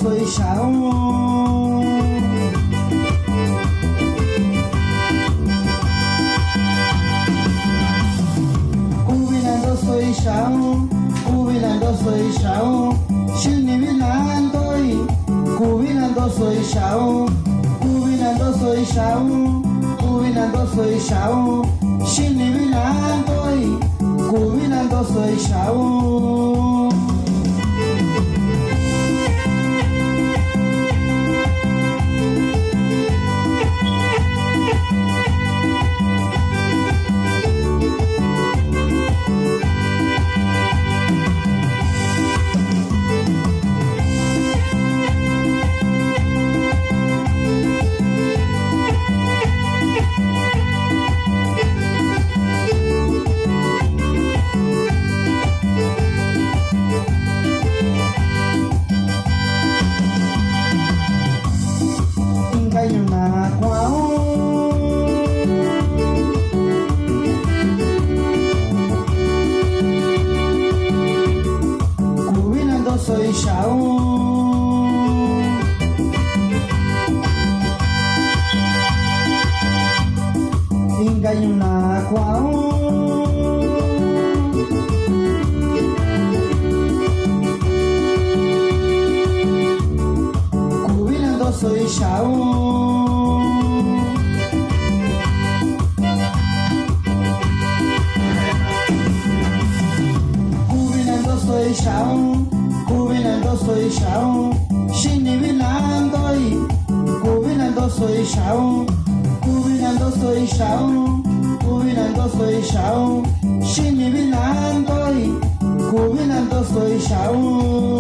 soy Shao. Cubilando soy Shao, cubilando soy Shao. Shinibilando y cubilando soy Shao, cubilando soy Shao, cubilando soy Shao. Shinibilando y cubilando soy Shao. Soy Shao. Engaño na qual. Cubilando soy Shao. Cubilando soy Shao, cubilando soy Shao. Shinibilando y cubilando soy Shao, cubilando soy Shao, cubilando soy Shao. Shinibilando y cubilando soy Shao.